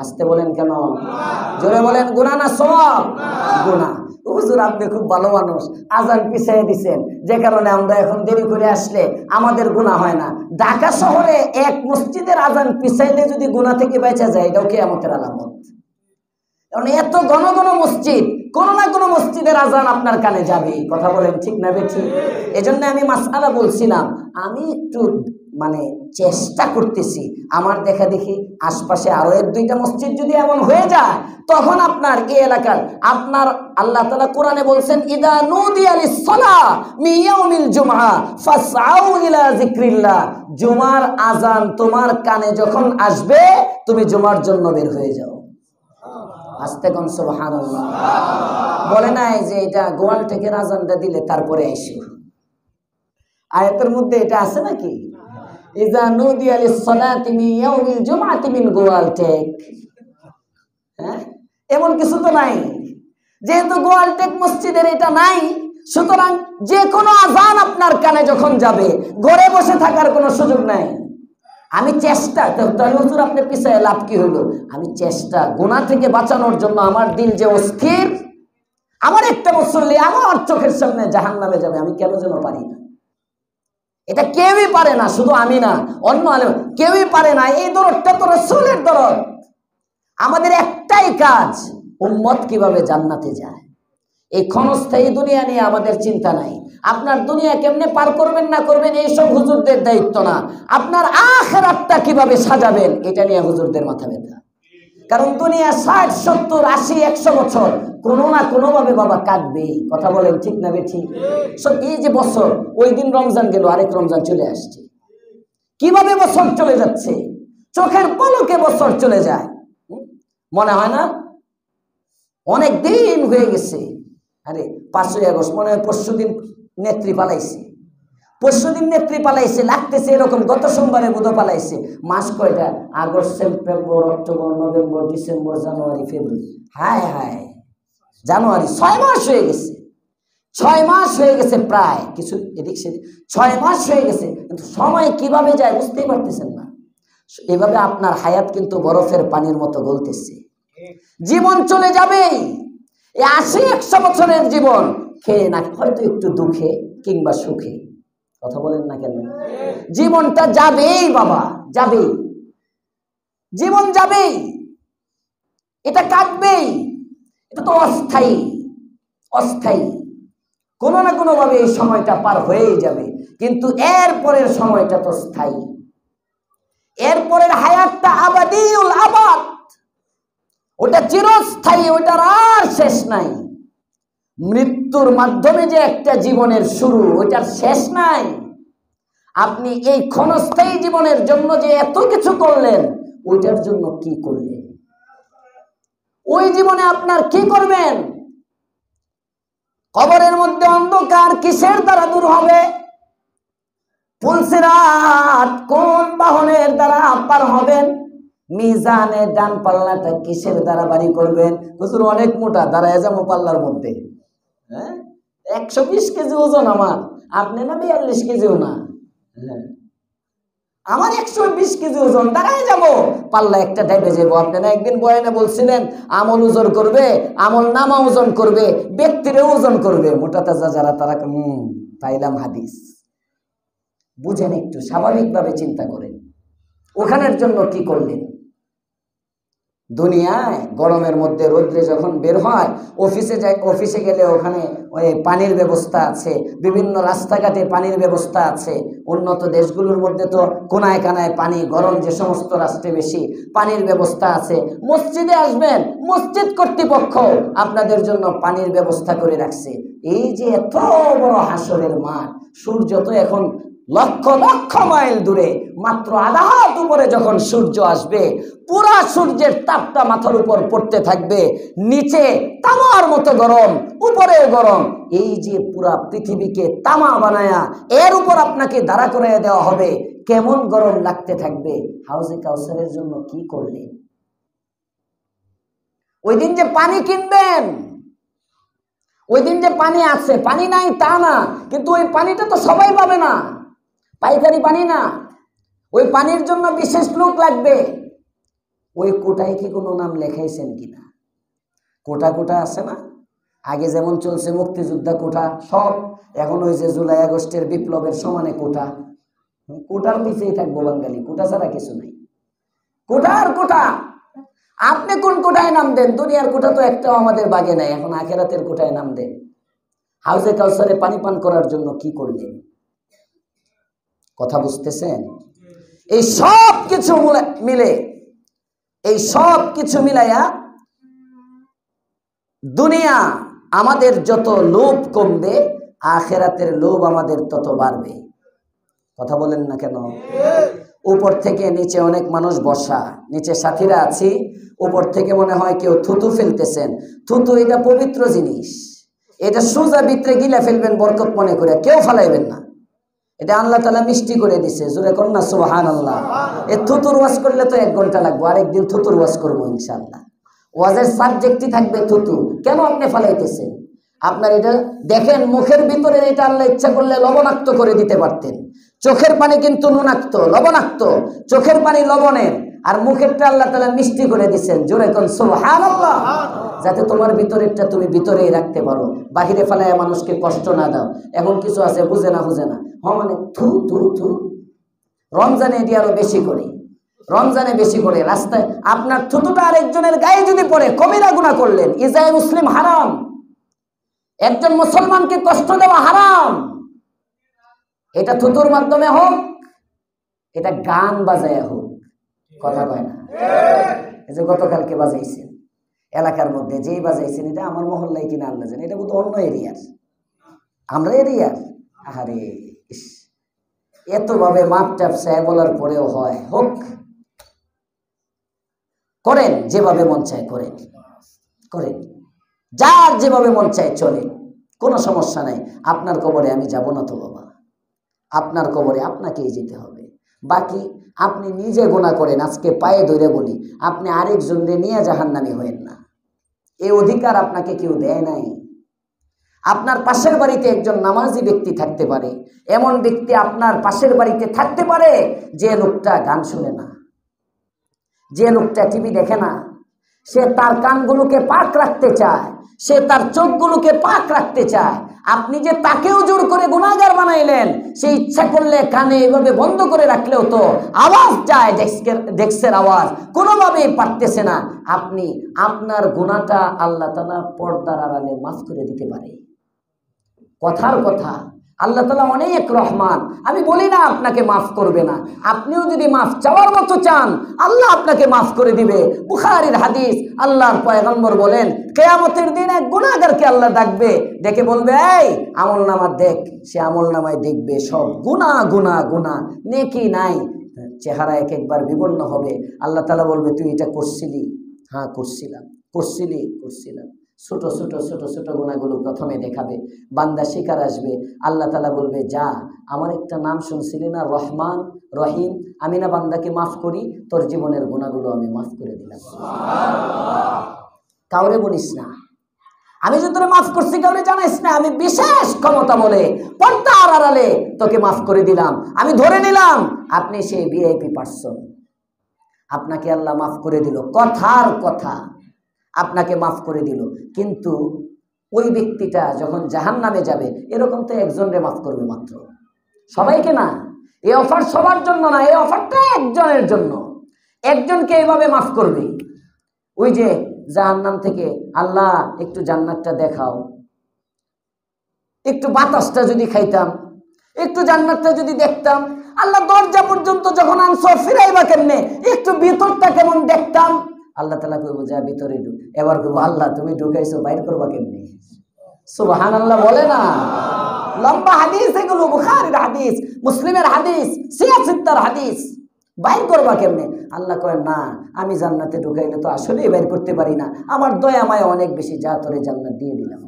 আসতে বলেন কেন? জোরে বলেন, গুনাহ না সওয়াব? গুনাহ। হুজুর আপনি খুব ভালো মানুষ, আজান পিছাই দিছেন, যে কারণে আমরা এখন দেরি করে আসলে আমাদের গুনাহ হয় না। ঢাকা শহরে এক মসজিদের আজান পিছাইলে যদি গুনাহ থেকে বেঁচে যায়, এটাও কিয়ামতের আলামত। কারণ এত ঘন ঘন মসজিদ, কোন না কোন মসজিদের আজান আপনার কানে যাবে। কথা বলেন ঠিক না বেঠিক? এজন্য আমি মাসআলা বলছিলাম, আমি একটু মানে চেষ্টা করতেছি, আমার দেখা দেখি আশপাশে আরো 1-2টা মসজিদ যদি এমন হয়ে যায়, তখন আপনার এই এলাকার, আপনার আল্লাহ তাআলা কোরআনে বলছেন, ইদা নুদিয়া লিস-সালাহ মিন ইয়াউমিল জুমআ ফাসআউ ইলা যিকরিল্লাহ। জুমার আজান তোমার কানে যখন আসবে, তুমি জুমার জন্য বের হয়ে যাও। আস্তে কোন সুবহানাল্লাহ বলে নাই যে এটা গোয়াল থেকে আজানটা দিলে তারপরে আইসো। আয়াতের মধ্যে এটা আছে নাকি? ইজা নুদিয়া লিস-সালাতি মিন ইয়াউমিল জুমআতি মিন গোয়ালটেক। হ্যাঁ, এমন কিছু তো নাই। যেহেতু গোয়ালটেক মসজিদের এটা নাই, সুতরাং যে কোনো আজান আপনার কানে যখন যাবে, ঘরে বসে থাকার কোনো সুযোগ নাই। আমি চেষ্টা, তাহলে হুজুর আপনি পিছায় লাভ কি হলো? আমি চেষ্টা, গুনাহ থেকে বাঁচানোর জন্য। আমার দিল যে অস্থির, আমার একটা মুসল্লি আমার চোখের সামনে জাহান্নামে যাবে, আমি কেন যেন পারি না। এটা কেউই পারে না, শুধু আমি না, অন্য আলেম কেউই পারে না। এই দরদটা তো রাসূলের দরদ। আমাদের একটাই কাজ, উম্মত কিভাবে জান্নাতে যায়, এই ক্ষণস্থায়ী দুনিয়া নিয়ে আমাদের চিন্তা নাই। আপনার দুনিয়া কেমনে পার করবেন না করবেন এইসব হুজুরদের দায়িত্ব না। আপনার আখিরাতটা কিভাবে সাজাবেন এটা নিয়ে হুজুরদের মাথা ব্যথা। কারণ দুনিয়া 60, 70, 80, 100 বছর কোনো না কোনো ভাবে বাবা কাটবেই। কথা বলেন ঠিক না বেঠিক? এই যে বছর, ওই দিন রমজান গেল, আরেক রমজান চলে আসছে। কিভাবে বছর চলে যাচ্ছে, চোখের পলকে বছর চলে যায়। মনে হয় না অনেক দিন হয়ে গেছে। আরে 5ই আগস্ট মনে হয় পরশুদিন নেত্রী পালাইছে, পরশুদিন নেত্রী পালাইছে, লাগতেছে এরকম গত সোমবারে বোধ পালাইছে। মাস কয়টা? August, September, October, November, December, January, February, হায় হায় জানুয়ারি, 6 মাস হয়ে গেছে। 6 মাস হয়ে গেছে, প্রায় কিছু এদিক সেদিক 6 মাস হয়ে গেছে, কিন্তু সময় কিভাবে যায় বুঝতেই পারতেছেন না। এভাবে আপনার হায়াত কিন্তু বরফের পানির মতো গলতেছে। জীবন চলে যাবেই। 80-100 বছরের জীবন খেয়ে না হয়তো একটু দুঃখে কিংবা সুখে। কথা বলেন না কেন? জীবনটা যাবেই বাবা, যাবেই। জীবন যাবেই, এটা কাটবেই। এটা তো অস্থায়ী, অস্থায়ী। কোনো না কোনো ভাবে এই সময়টা পার হয়েই যাবে, কিন্তু এর পরের সময়টা তো স্থায়ী। এর পরের হায়াতটা আবাদিউল আবাদ, ওটা চিরস্থায়ী, ওটার আর শেষ নাই। মৃত্যুর মাধ্যমে যে একটা জীবনের শুরু, ওইটার শেষ নাই। আপনি এই ক্ষণস্থায়ী জীবনের জন্য যে এত কিছু করলেন, ওইটার জন্য কি করলেন? ওই জীবনে আপনার কি করবেন? কবরের মধ্যে অন্ধকার কিসের দ্বারা দূর হবে? পুলসিরাত কোন বাহনের দ্বারা পার হবেন? মিজানে ডান পাল্লাটা কিসের দ্বারা বাড়ি করবেন? হুজুর অনেক মোটা, দাঁড়ায় যাবো পাল্লার মধ্যে। 120 কেজি ওজন আমার, আপনি না 42 কেজিও না, আমার 120 কেজি ওজন, দাঁড়ায় যাবো পাল্লা একটা ডাইবে যাবো। আপনি না একদিন বয়ানে বলছিলেন আমল ওজন করবে, আমল নামা ওজন করবে, ব্যক্তিরে ওজন করবে। মোটা তাজা যারা তারা পাইলাম হাদিস। বুঝেন, একটু স্বাভাবিকভাবে চিন্তা করেন। ওখানের জন্য কি করলেন? দুনিয়ায় গরমের মধ্যে রোদ্রে যখন বের হয়, অফিসে যায়, অফিসে গেলে ওখানে ওই পানির ব্যবস্থা আছে, বিভিন্ন রাস্তাঘাটে পানির ব্যবস্থা আছে। উন্নত দেশগুলোর মধ্যে তো কোনায় কানায় পানি, গরম যে সমস্ত রাষ্ট্রে বেশি, পানির ব্যবস্থা আছে। মসজিদে আসবেন, মসজিদ কর্তৃপক্ষ আপনাদের জন্য পানির ব্যবস্থা করে রাখছে। এই যে এত বড় হাসরের মাঠ, সূর্য তো এখন লক্ষ লক্ষ মাইল দূরে, মাত্র আধা হাত উপরে যখন সূর্য আসবে, পুরা সূর্যের তাপটা মাথার উপর পড়তে থাকবে। নিচে তামার মতো গরম, উপরে গরম। এই যে পুরা পৃথিবীকে তামা বানায়া এর উপর আপনাকে দাঁড়া করে দেওয়া হবে, কেমন গরম লাগতে থাকবে। হাউজে কাউসারের জন্য কি করলেন? ওই দিন যে পানি কিনবেন, ওই দিন যে পানি আছে, পানি নাই তা না, কিন্তু ওই পানিটা তো সবাই পাবে না, পাইকারি পানি না। ওই পানির জন্য বিশেষ লোক লাগবে। ওই কোটায় কি কোনো নাম লেখাইছেন কিনা? কোটা কোটা আছে না? আগে যেমন চলছে মুক্তিযোদ্ধা কোটা, সব এখন ওই যে জুলাই আগস্টের বিপ্লবের সমানে কোটা। কোটার পিছেই থাকবো বাঙালি, কোটা ছাড়া কিছু নাই। কোটার কোটা। আপনি কোন কোটায় নাম দেন? দুনিয়ার কোটা তো একটাও আমাদের বাগে নাই, এখন আখেরাতের কোটায় নাম দেন। হাউজে কাউসারে পানি পান করার জন্য কি করলেন? কথা বুঝতেছেন? এই সব কিছু মিলে, এই সব কিছু মিলাইয়া দুনিয়া আমাদের যত লোভ কমবে, আখেরাতের লোভ আমাদের তত বাড়বে। কথা বলেন না কেন? উপর থেকে নিচে অনেক মানুষ বসা, নিচে সাথীরা আছি, উপর থেকে মনে হয় কেউ থুতু ফেলতেছেন। থুতু এটা পবিত্র জিনিস, এটা সোজা ভিতরে গিলা ফেলবেন বরকত মনে করে, কেউ ফালাইবেন না। এটা আল্লাহ তাআলা মিষ্টি করে দিছে, জোরে কন্যা সুবহানাল্লাহ। এই থুতুর ওয়াজ করলে তো 1 ঘন্টা লাগবে, আরেকদিন থুতুর ওয়াজ করবো ইনশাআল্লাহ। ওয়াজের সাবজেক্টই থাকবে থুতু। কেন আপনি ফালাইতেছেন? আপনার এটা দেখেন, মুখের ভিতরে এটা আল্লাহ ইচ্ছা করলে লবণাক্ত করে দিতে পারতেন। চোখের পানি কিন্তু নুনাক্ত, লবণাক্ত। চোখের পানি লবণের, আর মুখেরটা আল্লাহ তাআলা মিষ্টি করে দিচ্ছেন। জোরে কোন সুবহানাল্লাহ। যাতে তোমার ভিতরেরটা তুমি ভিতরেই রাখতে পারো, বাহিরে ফেলায় মানুষকে কষ্ট না দাও। এখন কিছু আছে বুঝে না মানে থু থু থু। রমজানে এটি আরো বেশি করে, রমজানে বেশি করে রাস্তায় আপনার থুতুটা আরেকজনের গায়ে যদি পড়ে কবিরা গুনাহ করলেন। ইজায়ে মুসলিম হারাম। একজন মুসলমানকে কষ্ট দেওয়া হারাম। এটা থুতুর মাধ্যমে হোক, এটা গান বাজায় হোক, কথা কয় না। এই যে গতকালকে বাজাইছেন এলাকার মধ্যে, যেই বাজাইছেন, এটা আমার মহল্লায় কিনা আল্লাহ জানে, এটা বোধ অন্য এরিয়ার, আমরা এরিয়ার। আরে এতভাবে মাপ টাপ চায় বলার পরেও হয়, হোক, করেন, যেভাবে মন চায় করেন, করেন, যার যেভাবে মন চায় চলে, কোনো সমস্যা নাই। আপনার কবরে আমি যাব না তো বাবা, আপনার কবরে আপনাকেই যেতে হবে। বাকি আপনি নিজে গুনাহ করেন, আজকে পায়ে ধরে বলি, আপনি আরেকজনকে নিয়ে জাহান্নামী হয়েন না, এই অধিকার আপনাকে কেউ দেয় নাই। আপনার পাশের বাড়িতে একজন নামাজি ব্যক্তি থাকতে পারে, এমন ব্যক্তি আপনার পাশের বাড়িতে থাকতে পারে যে লোকটা গান শুনে না, যে লোকটা টিভি দেখে না, সে তার কানগুলোকে পাক রাখতে চায়, সে তার চোখগুলোকে পাক রাখতে চায়। আপনি যে তাকেও জোর করে গুনাহগার বানাইলেন, সে ইচ্ছা করলে কানে এভাবে বন্ধ করে রাখলেও তো আওয়াজ যায়, ডেস্কের আওয়াজ, কোনোভাবেই পারতেছে না। আপনি আপনার গুনাহটা আল্লাহ তাআলা পর্দার আড়ালে মাফ করে দিতে পারে। কথার কথা, আল্লাহ তাআলা অনেক রহমান। আমি বলি না আপনাকে মাফ করবে না, আপনিও যদি মাফ চাওয়ার মতো চান, আল্লাহ আপনাকে মাফ করে দিবে। বুখারীর হাদিস, আল্লাহর পয়গম্বর বলেন, কিয়ামতের দিন এক গুনাহগারকে আল্লাহ ডাকবে, ডেকে বলবে, এই আমলনামা দেখ। সে আমলনামায় দেখবে সব গুনাহ গুনাহ গুনাহ, নেকি নাই। চেহারা এক একবার বিবর্ণ হবে। আল্লাহ তাআলা বলবে, তুই এটা করছিলি? হ্যাঁ করছিলাম। করছিলাম। ছোট ছোট ছোট ছোট গুনাহগুলো প্রথমে দেখাবে, বান্দা শিকার আসবে। আল্লাহ তাআলা বলবে, যা, আমার একটা নাম শুনছিলি না, রহমান রহিম, আমি না বান্দাকে মাফ করি, তোর জীবনের গুনাহগুলো আমি মাফ করে দিলাম। কাউরে বলিস না, আমি যে তোরে মাফ করছি কাউরে জানাইস না, আমি বিশেষ ক্ষমতা বলে পর্দার আড়ালে তোকে মাফ করে দিলাম। আমি ধরে নিলাম আপনি সেই ভিআইপি পারসন, আপনাকে আল্লাহ মাফ করে দিল, কথার কথা আপনাকে মাফ করে দিল। কিন্তু ওই ব্যক্তিটা যখন জাহান্নামে যাবে, এরকম তো একজনকে মাফ করবে মাত্র, সবাইকে না। এই অফার সবার জন্য না, এই অফারটা একজনের জন্য, একজনকে এইভাবে মাফ করবে। ওই যে জাহান্নাম থেকে, আল্লাহ একটু জান্নাতটা দেখাও, একটু বাতাসটা যদি খাইতাম, একটু জান্নাতটা যদি দেখতাম, আল্লাহ দরজা পর্যন্ত যখন আনছো ফিরাইবা কেমনে, একটু ভিতরটা কেমন দেখতাম। আল্লাহ তাআলা কইবো, যা ভিতরে ঢুক। এবার কইবো, আল্লাহ তুমি ঢুকাইছো, বাইর করবা কেমনে? সুবহানাল্লাহ বলে না? লম্বা হাদিস এগুলো, বুখারীর হাদিস, মুসলিমের হাদিস, সিয়াসিত্তার হাদিস, বাইর করবা কেমনে? আল্লাহ কয়, না, আমি জান্নাতে ঢুকাইলে তো আসলেই বাইর করতে পারি না, আমার দয়া মায়া অনেক বেশি, যা তোরে জান্নাত দিয়ে দিলাম।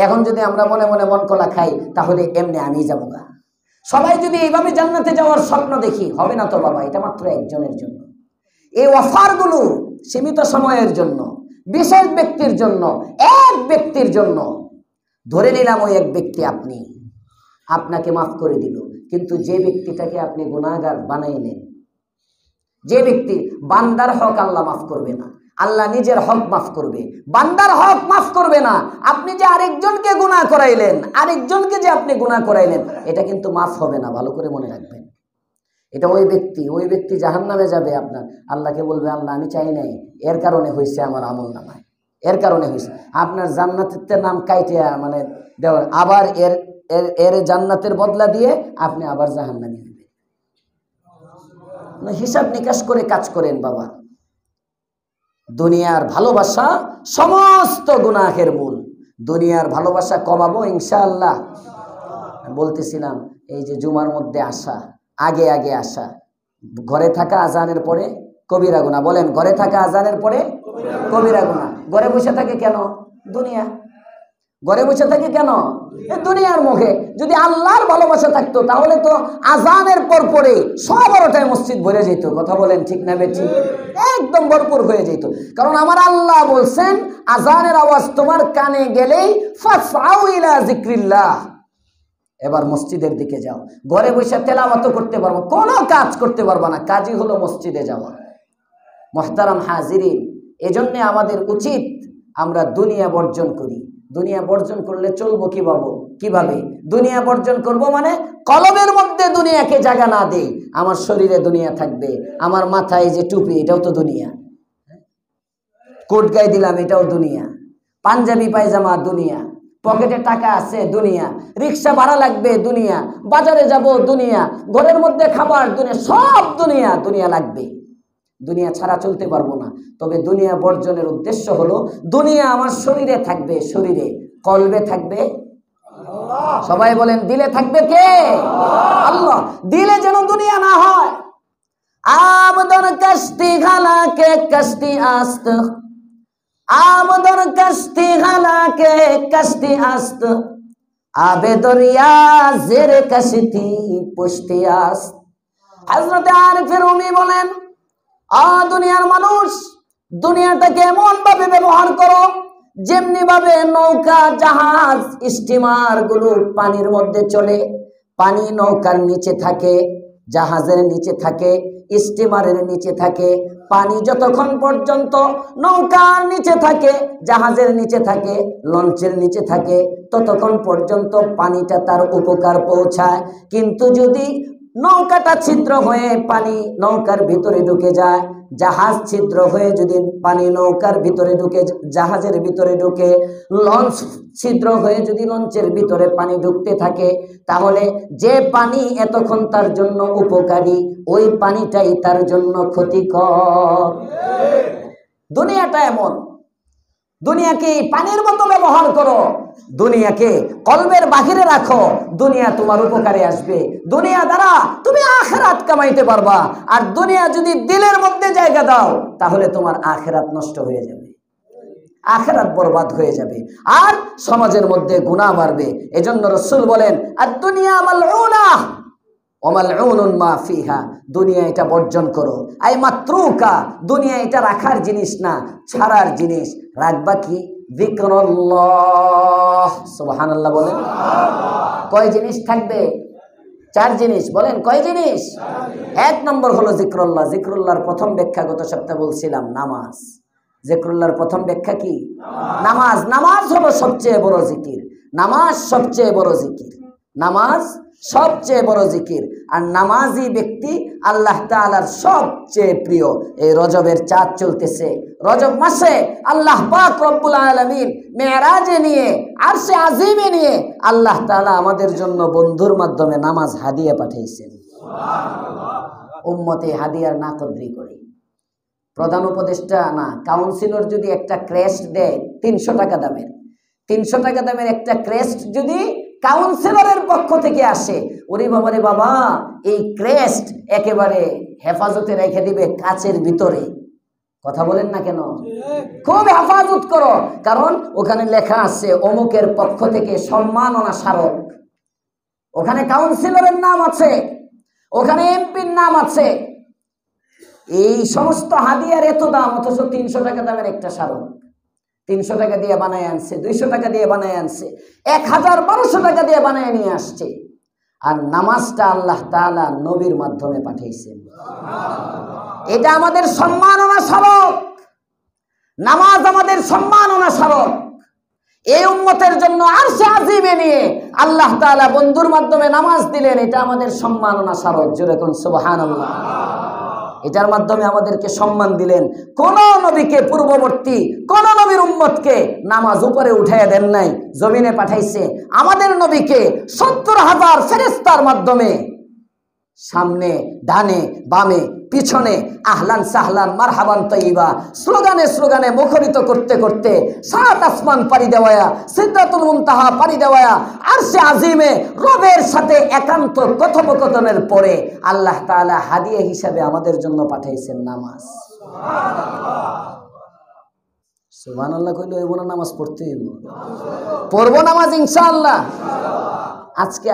এখন যদি আমরা মনে মনে মন কলা খাই, তাহলে এমনি আমি যাবো গা। সবাই যদি এইভাবে জান্নাতে যাওয়ার স্বপ্ন দেখি, হবে না তো বাবা, এটা মাত্র একজনের জন্য। এই অফারগুলো সীমিত সময়ের জন্য, বিশেষ ব্যক্তির জন্য, এক ব্যক্তির জন্য। ধরে নিলাম ওই এক ব্যক্তি আপনি, আপনাকে মাফ করে দিল, কিন্তু যে ব্যক্তিটাকে আপনি গুনাহগার বানাইলেন, যে ব্যক্তি, বান্দার হক আল্লাহ মাফ করবে না, আল্লাহ নিজের হক মাফ করবে, বান্দার হক মাফ করবে না। আপনি যে আরেকজনকে গুনাহ করাইলেন, আরেকজনকে যে আপনি গুনাহ করাইলেন, এটা কিন্তু মাফ হবে না, ভালো করে মনে রাখবেন। এটা ওই ব্যক্তি জাহান্নামে যাবে। আপনার আল্লাহকে বলবে, আল্লাহ আমি চাই নাই, এর কারণে হয়েছে আমার আমল নামায়, এর কারণে হয়েছে। আপনার জান্নাতের নাম কাইটিয়া মানে দেওয়ার, আবার এর জান্নাতের বদলা দিয়ে আপনি আবার জাহান্নামে হবেন। হিসাব নিকাশ করে কাজ করেন বাবা। দুনিয়ার ভালোবাসা সমস্ত গুনাহের মূল। দুনিয়ার ভালোবাসা কমাবো ইনশাআল্লাহ। বলতেছিলাম, এই যে জুমার মধ্যে আসা, আগে আগে আসা, ঘরে থাকা আজানের পরে কবিরা গুনাহ। বলেন, ঘরে থাকা আজানের পরে কবিরা গুনাহ। ঘরে বসে থাকে কেন? দুনিয়া। ঘরে বসে থাকে কেন? দুনিয়ার মুখে। যদি আল্লাহর ভালোবাসা থাকতো, তাহলে তো আজানের পর পরে 12টায় মসজিদ ভরে যেত। কথা বলেন, ঠিক না বেঠিক? একদম ভরপুর হয়ে যেত। কারণ আমার আল্লাহ বলছেন, আজানের আওয়াজ তোমার কানে গেলেই ফাসআউ ইলা যিকরিল্লাহ, এবার মসজিদের দিকে যাও। ঘরে বসে তেলাওয়াত করতে পারবো, কোনো কাজ করতে পারবো না, কাজই হলো মসজিদে যাওয়া। মুহতারাম হাজিরিন, এজন্য আমাদের উচিত আমরা দুনিয়া বর্জন করি। দুনিয়া বর্জন করলে চলবো কিভাবে? দুনিয়া বর্জন করব মানে কলবের মধ্যে দুনিয়াকে জায়গা না দেই। আমার শরীরে দুনিয়া থাকবে, আমার মাথায় যে টুপি, এটাও তো দুনিয়া। কোট গায়ে দিলাম, এটাও দুনিয়া। পাঞ্জাবি পায়জামা দুনিয়া, পকেটে টাকা আছে দুনিয়া, রিক্সা ভাড়া লাগবে দুনিয়া, বাজারে যাব দুনিয়া, ঘরের মধ্যে খাবার দুনিয়া, সব দুনিয়া দুনিয়া লাগবে। দুনিয়া ছাড়া চলতে পারবো না। তবে দুনিয়া বর্জনের উদ্দেশ্য হলো দুনিয়া আমার শরীরে থাকবে, শরীরে, কলবে থাকবে সবাই বলেন দিলে থাকবে কে? আল্লাহ। দিলে যেন দুনিয়া না হয়। আবদর কষ্টি হালাকে কষ্টি আস্ত, আবদর কষ্টি হালাকে কষ্টি আস্ত, আবে দরিয়া জের কষ্টি পুষ্টি আস্ত। হযরত আরিফ রুমি বলেন, দুনিয়ার মানুষ, দুনিয়াটাকে এমন ভাবে ব্যবহার করো যেমনি ভাবে নৌকা, জাহাজ, স্টিমার গুলো পানির মধ্যে চলে, পানি নৌকার নিচে থাকে, জাহাজের নিচে থাকে, স্টিমারের নিচে থাকে। পানি যতক্ষণ পর্যন্ত নৌকার নিচে থাকে, জাহাজের নিচে থাকে, লঞ্চের নিচে থাকে, ততক্ষণ পর্যন্ত পানিটা তার উপকার পৌঁছায়। কিন্তু যদি নৌকাটা ছিদ্র হয়ে পানি নৌকার ভিতরে ঢুকে যায়, জাহাজ ছিদ্র হয়ে যদি পানি নৌকার ভিতরে ঢুকে, জাহাজের ভিতরে ঢুকে, লঞ্চ ছিদ্র হয়ে যদি লঞ্চের ভিতরে পানি ঢুকতে থাকে, তাহলে যে পানি এতক্ষণ তার জন্য উপকারী, ওই পানিটাই তার জন্য ক্ষতিকর। দুনিয়াটা এমন। দুনিয়াকে পানির মতো ব্যবহার করো, দুনিয়াকে কলবের বাহিরে রাখো, দুনিয়া তোমার উপকারে আসবে। দুনিয়া দ্বারা তুমি আখিরাত কামাইতে পারবা। আর দুনিয়া যদি দিলের মধ্যে জায়গা দাও, তাহলে তোমার আখিরাত নষ্ট হয়ে যাবে, আখিরাত বরবাদ হয়ে যাবে, আর সমাজের মধ্যে গুনাহ বাড়বে। এজন্য রাসূল বলেন, আদ-দুনিয়া মালউনা ওয়া মালউনুন মা ফিহা। দুনিয়া এটা বর্জন করো, আই মাতরুকা। দুনিয়া এটা রাখার জিনিস না, ছাড়ার জিনিস। রাখবা কি? যিকরুল্লাহ। সুবহানাল্লাহ বলেন। কয় জিনিস থাকবে? 4 জিনিস। বলেন কয় জিনিস? 1 নম্বর হলো যিকরুল্লাহ। যিকরুল্লাহর প্রথম ব্যাখ্যা গত সপ্তাহে বলছিলাম, নামাজ। যিকরুল্লাহর প্রথম ব্যাখ্যা কি? নামাজ। নামাজ হলো সবচেয়ে বড় জিকির। নামাজ সবচেয়ে বড় জিকির। নামাজ সবচেয়ে বড় জিকির। আর নামাজি ব্যক্তি আল্লাহ তাআলার সবচেয়ে প্রিয়। এই রজবের চাঁদ চলতেছে, রজব মাসে আল্লাহ পাক রব্বুল আলামিন মেরাজে নিয়ে, আরশে আজিমে নিয়ে আল্লাহ তাআলা আমাদের জন্য বন্ধুর মাধ্যমে নামাজ হাদিয়া পাঠিয়েছেন। সুবহানাল্লাহ। উম্মতে হাদিয়ার নাকদরি করে। প্রধান উপদেষ্টা না, কাউন্সিলর যদি একটা ক্রেস্ট দেয় 300 টাকা দামের, 300 টাকা দামের একটা ক্রেস্ট যদি কাউন্সিলরের পক্ষ থেকে আসে, ওরে বাবা রে বাবা, এই ক্রেস্ট একেবারে হেফাজতে রেখে দিবে কাচের ভিতরে। কথা বলেন না কেন? খুব হেফাজত করো, কারণ ওখানে লেখা আছে অমুকের পক্ষ থেকে সম্মাননা স্মারক। ওখানে কাউন্সিলরের নাম আছে, ওখানে এমপির নাম আছে। এই সমস্ত হাদিয়ার এত দাম, অথচ 300 টাকা দামের একটা স্মারক। 300 টাকা দিয়ে বানায় আনছে, 200 টাকা দিয়ে বানায় আনছে, 1000-1200 টাকা দিয়ে বানায় নিয়ে আসছে। আর নামাজটা আল্লাহ তাআলা নবীর মাধ্যমে পাঠিয়েছেন। এটা আমাদের সম্মাননা স্মারক। নামাজ আমাদের সম্মাননা স্মারক। এই উম্মতের জন্য আরশে আজিমে নিয়ে আল্লাহ তাআলা বন্ধুর মাধ্যমে নামাজ দিলেন। এটা আমাদের সম্মাননা স্মারক। জোরে কোন সুবহানাল্লাহ। এটার মাধ্যমে আমাদেরকে সম্মান দিলেন। কোন নবীকে, পূর্ববর্তী কোন নবীর উম্মতকে নামাজ উপরে উঠাইয়া দেন নাই, জমিনে পাঠাইছে। আমাদের নবীকে 70,000 ফেরেশতার মাধ্যমে সামনে, ডানে, বামে, পিছনে আহলান সাহলান মারহাবান তৈবা স্লোগানে স্লোগানে মুখরিত করতে করতে 7 আসমান পাড়ি দেওয়া, সিদরাতুল মুনতাহা পাড়ি দেওয়া, আরশে আজিমে রবের সাথে একান্ত কথোপকথনের পরে আল্লাহ তাআলা হাদিয়া হিসাবে আমাদের জন্য পাঠাইছেন নামাজ। সুবহানাল্লাহ কইলে হইব না? নামাজ পড়তে হইব, পড়বো নামাজ ইনশাআল্লাহ। আজকে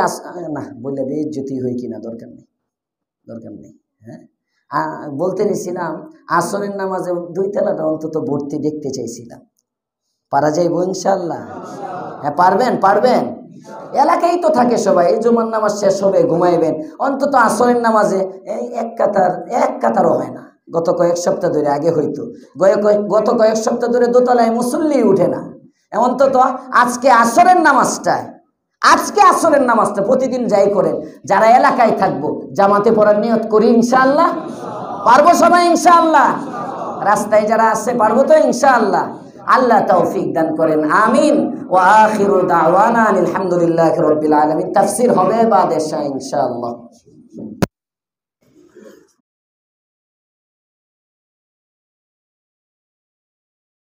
না বললে বেইজ্জতি হই কিনা, দরকার নেই, দরকার নেই। হ্যাঁ, বলতে নিছিলাম আসরের নামাজে 2 তলাটা অন্তত ভর্তি দেখতে চাইছিলাম। পারা যাইব ইনশাআল্লাহ? হ্যাঁ, পারবেন? পারবেন? এলাকায় তো থাকে সবাই। এই জুমার নামাজ শেষ হবে, ঘুমাইবেন। অন্তত আসরের নামাজে এই এক কাতারও হয় না। গত কয়েক সপ্তাহ ধরে, আগে হইতো, গত কয়েক সপ্তাহ ধরে দোতলায় মুসল্লি উঠে না। অন্তত আজকে আসরের নামাজটা প্রতিদিন যাই করেন। যারা এলাকায় থাকবো জামাতে পড়ার নিয়ত করি ইনশাআল্লাহ। পারবো সবাই ইনশাআল্লাহ? রাস্তায় যারা আছে পারবো তো ইনশাআল্লাহ? আল্লাহ তৌফিক দান করেন, আমিন। ওয়া আখিরু দাওয়ানা আলহামদুলিল্লাহি রাব্বিল আলামিন। তাফসীর হবে বাদ এশা ইনশাআল্লাহ।